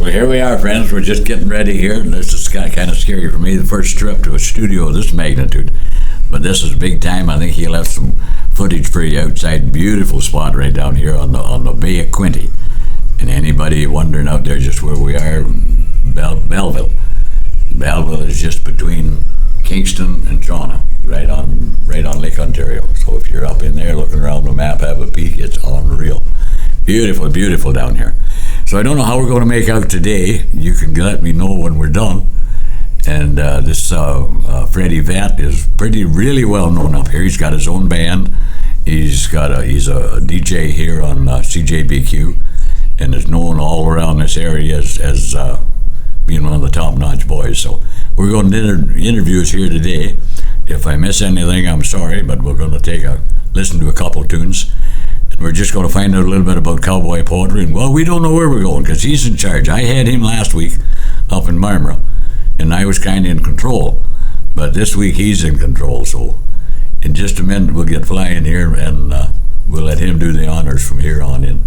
Well, here we are, friends. We're just getting ready here, and this is kind of scary for me. The first trip to a studio of this magnitude, but this is big time. I think he left some footage for you outside. Beautiful spot right down here on the Bay of Quinte. And anybody wondering out there just where we are, Belleville. Belleville is just between Kingston and Toronto, right on Lake Ontario. So if you're up in there looking around the map, have a peek. It's unreal. Beautiful, beautiful down here. So I don't know how we're going to make out today. You can let me know when we're done. And this Freddy Vette is really well known up here. He's got his own band. He's a DJ here on CJBQ, and is known all around this area as being one of the top-notch boys. So we're going to interviews here today. If I miss anything, I'm sorry, but we're going to listen to a couple tunes. We're just going to find out a little bit about Cowboy poetry. And, well, we don't know where we're going because he's in charge. I had him last week up in Marmara, and I was kind of in control. But this week he's in control. So in just a minute we'll get flying here, and we'll let him do the honors from here on in.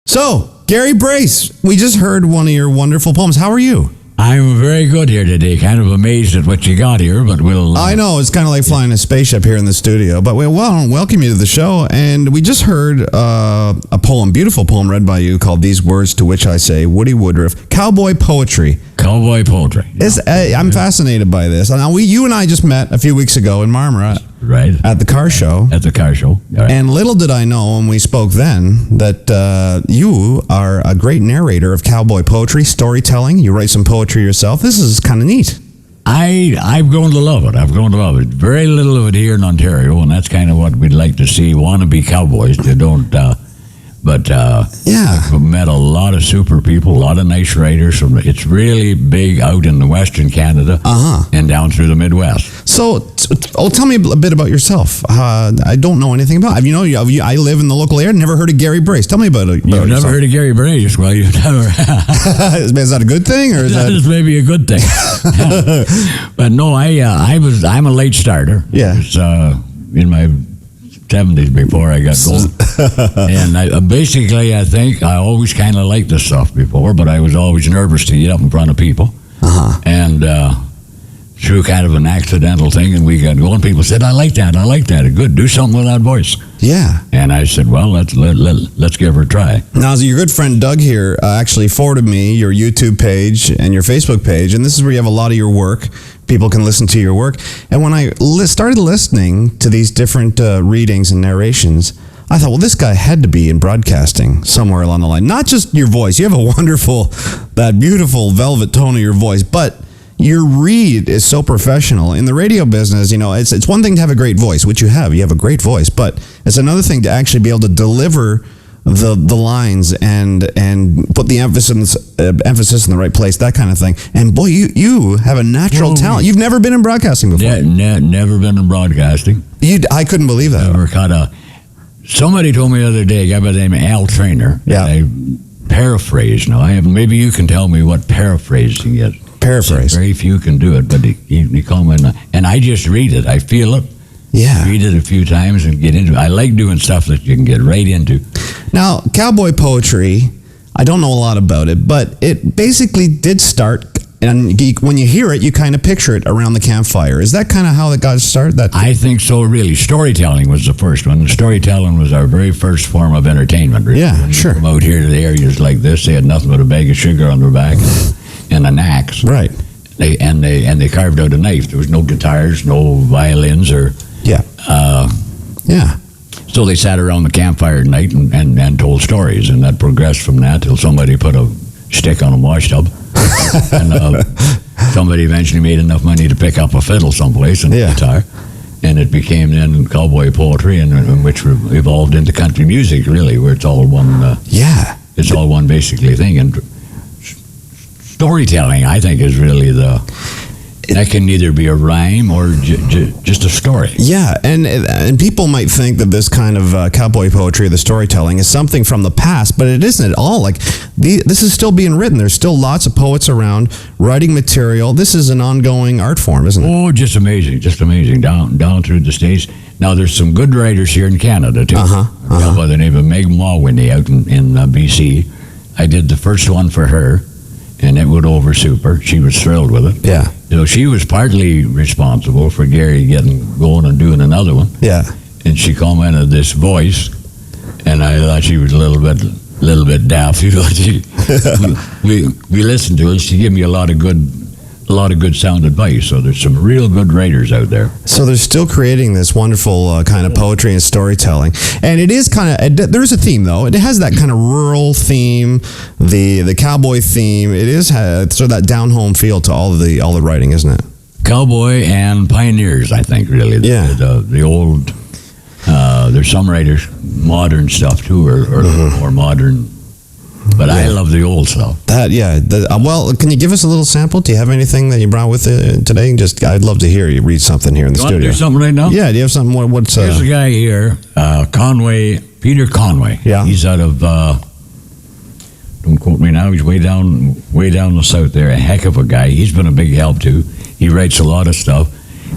So, Gary Brace, we just heard one of your wonderful poems. How are you? I'm very good here today. Kind of amazed at what you got here, but we'll... I know, it's kind of like flying a spaceship here in the studio, but we welcome you to the show. And we just heard a beautiful poem read by you called These Words to Which I Say, Woody Woodruff, Cowboy Poetry. Cowboy poetry. I'm fascinated by this. Now, you and I just met a few weeks ago in Marmara. Right. At the car show. At the car show. Right. And little did I know when we spoke then that you are a great narrator of cowboy poetry, storytelling. You write some poetry yourself. This is kind of neat. I've grown to love it. Very little of it here in Ontario, and that's kind of what we'd like to see. Wannabe cowboys. They don't... I've met a lot of super people, a lot of nice writers. It's really big out in the Western Canada and down through the Midwest. So, tell me a bit about yourself. I don't know anything about it. I live in the local area. Never heard of Gary Brace. Tell me about it. You've never heard of Gary Brace? Well, you've never. Is that a good thing, or that is maybe a good thing? But no, I'm a late starter. Yeah. In my 70s before I got going. And I think I always kind of liked this stuff before, but I was always nervous to get up in front of people. And through kind of an accidental thing, and we got going, people said, I like that. Good, do something with that voice. Yeah. And I said, well, let's give her a try. Now, your good friend Doug here actually forwarded me your YouTube page and your Facebook page, and this is where you have a lot of your work. People can listen to your work. And when I started listening to these different readings and narrations, I thought, well, this guy had to be in broadcasting somewhere along the line. Not just your voice. You have that beautiful velvet tone of your voice, but your read is so professional. In the radio business, it's one thing to have a great voice, which you have. You have a great voice, but it's another thing to actually be able to deliver the lines and put the emphasis in the right place, that kind of thing. And boy, you have a natural talent. You've never been in broadcasting before. Yeah, never been in broadcasting. I couldn't believe that. Never somebody told me the other day, a guy by the name of Al Trainer. Yeah. I paraphrase now. Maybe you can tell me what paraphrasing is. Paraphrase. Very few can do it, but he called me, and I just read it. I feel it. Yeah. Read it a few times and get into it. I like doing stuff that you can get right into. Now, cowboy poetry, I don't know a lot about it, but it basically did start, and when you hear it, you kind of picture it around the campfire. Is that kind of how it got started? I think so, really. Storytelling was the first one. Storytelling was our very first form of entertainment. Really. Yeah, when sure. Come out here to the areas like this, they had nothing but a bag of sugar on their back and an axe. Right. They carved out a knife. There was no guitars, no violins, or... Yeah. Yeah. So they sat around the campfire at night and told stories, and that progressed from that till somebody put a stick on a wash tub. And somebody eventually made enough money to pick up a fiddle someplace and a guitar. And it became then cowboy poetry, and which evolved into country music, really, where it's all one... It's all one basically thing. And storytelling, I think, is really That can either be a rhyme or just a story. Yeah, and people might think that this kind of cowboy poetry, the storytelling, is something from the past, but it isn't at all. Like, this is still being written. There's still lots of poets around writing material. This is an ongoing art form, isn't it? Oh, just amazing, down through the States. Now, there's some good writers here in Canada, too. A gal by the name of Meg Mawhinney out in BC. I did the first one for her, and it went over super. She was thrilled with it. Yeah. So she was partly responsible for Gary getting going and doing another one. Yeah. And she commented this voice, and I thought she was a little bit daft. You know, we listened to it. She gave me a lot of good sound advice. So there's some real good writers out there. So they're still creating this wonderful kind of poetry and storytelling, and it is kind of there's a theme though. It has that kind of rural theme, the cowboy theme. It is sort of that down home feel to all the writing, isn't it? Cowboy and pioneers, I think, really. Yeah. The old. There's some writers, modern stuff too, or more modern. But I love the old stuff. Well, can you give us a little sample? Do you have anything that you brought with today? I'd love to hear you read something here in the studio. Want to do something right now? Yeah, do you have something? There's a guy here, Peter Conway. Yeah. He's out of, don't quote me now, he's way down the south there. A heck of a guy. He's been a big help too. He writes a lot of stuff.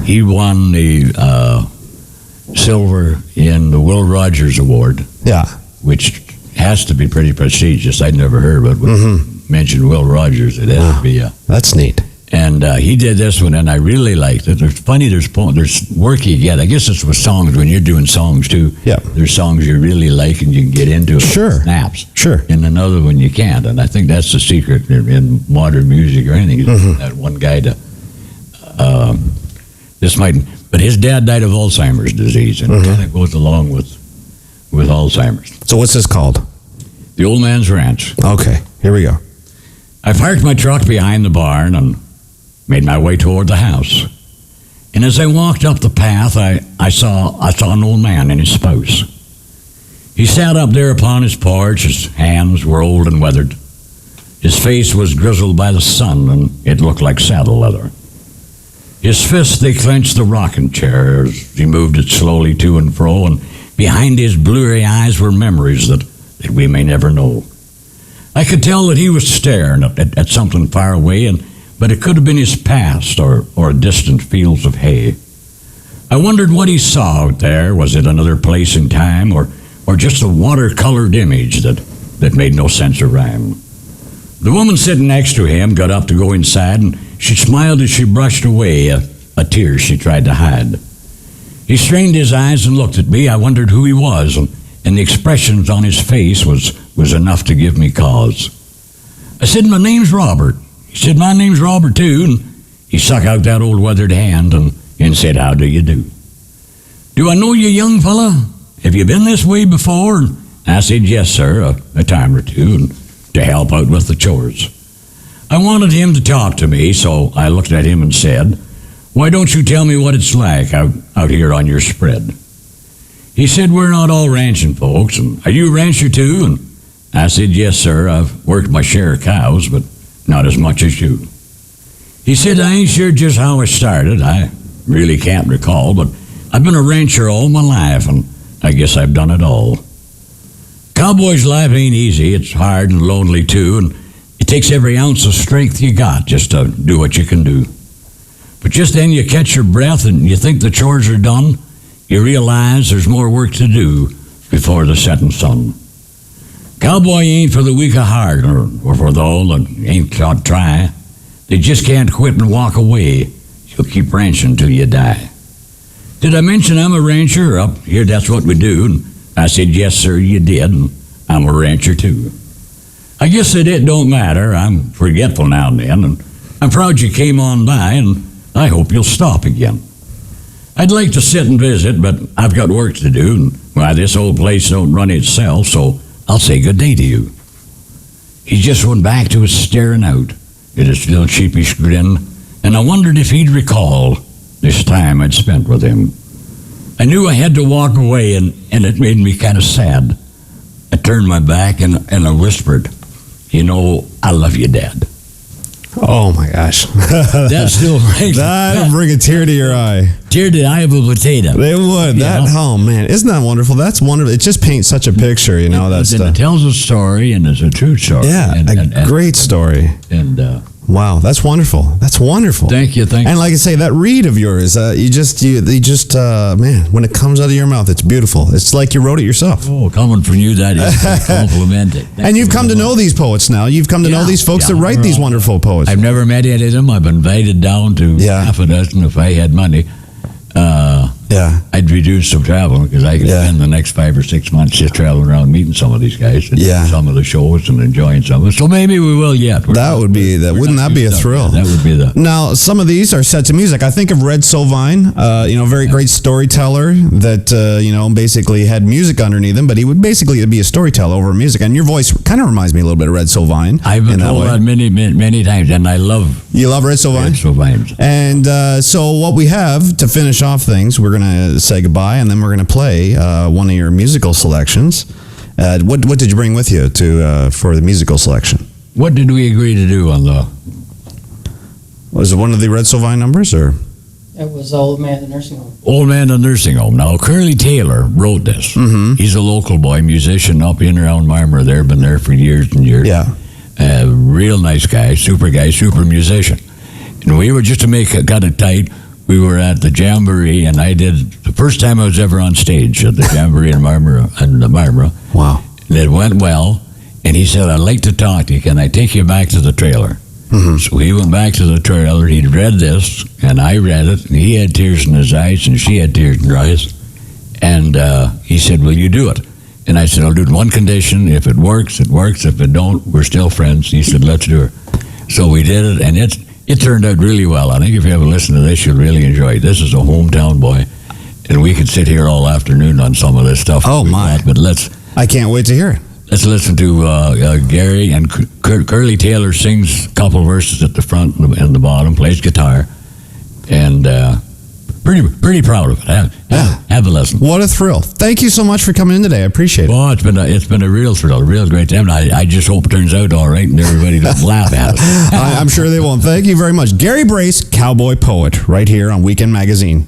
He won the silver in the Will Rogers Award. Yeah. Which has to be pretty prestigious. I'd never heard of it. When mentioned Will Rogers, it has to be. That's neat. And he did this one, and I really liked it. There's work you get. I guess it's with songs when you're doing songs too. Yeah. There's songs you really like, and you can get into it. Sure. Snaps. Sure. And another one you can't. And I think that's the secret in modern music or anything. That one guy to. But his dad died of Alzheimer's disease, and it kind of goes along with Alzheimer's. So what's this called? The Old Man's Ranch. Okay, here we go. I parked my truck behind the barn and made my way toward the house. And as I walked up the path, I saw an old man and his spouse. He sat up there upon his porch. His hands were old and weathered. His face was grizzled by the sun, and it looked like saddle leather. His fists, they clenched the rocking chair as he moved it slowly to and fro, and behind his blurry eyes were memories that we may never know. I could tell that he was staring at something far away, but it could have been his past or distant fields of hay. I wondered what he saw out there. Was it another place in time, or just a watercolored image that made no sense or rhyme? The woman sitting next to him got up to go inside, and she smiled as she brushed away a tear she tried to hide. He strained his eyes and looked at me. I wondered who he was, and the expressions on his face was enough to give me cause. I said, "My name's Robert." He said, "My name's Robert too," and he stuck out that old weathered hand and said, "How do you do?" "Do I know you, young fella? Have you been this way before?" And I said, "Yes, sir, a time or two, and to help out with the chores." I wanted him to talk to me, so I looked at him and said, "Why don't you tell me what it's like out here on your spread?" He said, "We're not all ranching folks, and are you a rancher too?" And I said, "Yes, sir, I've worked my share of cows, but not as much as you." He said, "I ain't sure just how I started. I really can't recall, but I've been a rancher all my life, and I guess I've done it all. Cowboy's life ain't easy. It's hard and lonely too, and it takes every ounce of strength you got just to do what you can do. But just then you catch your breath and you think the chores are done. You realize there's more work to do before the setting sun. Cowboy ain't for the weak of heart or for the old that ain't taught try. They just can't quit and walk away. You'll keep ranching till you die." Did I mention I'm a rancher? Up here, that's what we do. And I said, "Yes, sir, you did, and I'm a rancher too. I guess it don't matter. I'm forgetful now and then, and I'm proud you came on by, and I hope you'll stop again. I'd like to sit and visit, but I've got work to do, and why, this old place don't run itself, so I'll say good day to you." He just went back to his staring out at his little sheepish grin, and I wondered if he'd recall this time I'd spent with him. I knew I had to walk away, and it made me kind of sad. I turned my back and I whispered, "You know, I love you, Dad." Oh my gosh. That still brings That'll bring a tear to your eye. tear to the eye of a potato. They would. Oh man, isn't that wonderful? That's wonderful. It just paints such a picture, you know. That's it tells a story, and it's a true story. Yeah, a great story. And wow, that's wonderful. That's wonderful. Thank you. And like I say, that read of yours, you just man, when it comes out of your mouth, it's beautiful. It's like you wrote it yourself. Oh, coming from you, that is complimented. And you've come to know these poets now. You've come to know these folks that write these wonderful poets. I've never met any of them. I've been invited down to half a dozen if I had money. I'd reduce some travel because I could spend the next 5 or 6 months just traveling around meeting some of these guys and some of the shows and enjoying some of it. So maybe we will yet. Wouldn't that be a thrill? That would be the. Now, some of these are set to music. I think of Red Sovine, very great storyteller that, basically had music underneath him, but he would basically be a storyteller over music. And your voice kind of reminds me a little bit of Red Sovine. I've been told that many times, and I love. You love Red Sovine? Red Sovine. And so what we have to finish off things, we're going to say goodbye, and then we're going to play one of your musical selections. What did you bring with you for the musical selection? What did we agree to do on the? Was it one of the Red Sovine numbers, or? It was Old Man in the Nursing Home. Old Man in the Nursing Home. Now, Curly Taylor wrote this. Mm-hmm. He's a local boy, musician up in and around Marmora there, been there for years and years. Yeah. Real nice guy, super musician. And we were, just to cut it tight, we were at the Jamboree, and I did the first time I was ever on stage at the Jamboree in Marmora. Wow. And it went well, and he said, I'd like to talk to you. Can I take you back to the trailer? Mm-hmm. So he went back to the trailer. He'd read this, and I read it, and he had tears in his eyes, and she had tears in her eyes. And he said, will you do it? And I said, I'll do it on one condition. If it works, it works. If it don't, we're still friends. He said, let's do it. So we did it, and it turned out really well. I think if you ever listen to this, you'll really enjoy it. This is a hometown boy, and we could sit here all afternoon on some of this stuff. Oh, my. But I can't wait to hear it. Let's listen to Gary, and Curly Taylor sings a couple verses at the front and the bottom, plays guitar, and pretty proud of it. Have a listen. What a thrill. Thank you so much for coming in today. I appreciate it. Well, it's been a real thrill, a real great time. I just hope it turns out all right and everybody doesn't laugh at it. I'm sure they won't. Thank you very much. Gary Brace, Cowboy Poet, right here on Weekend Magazine.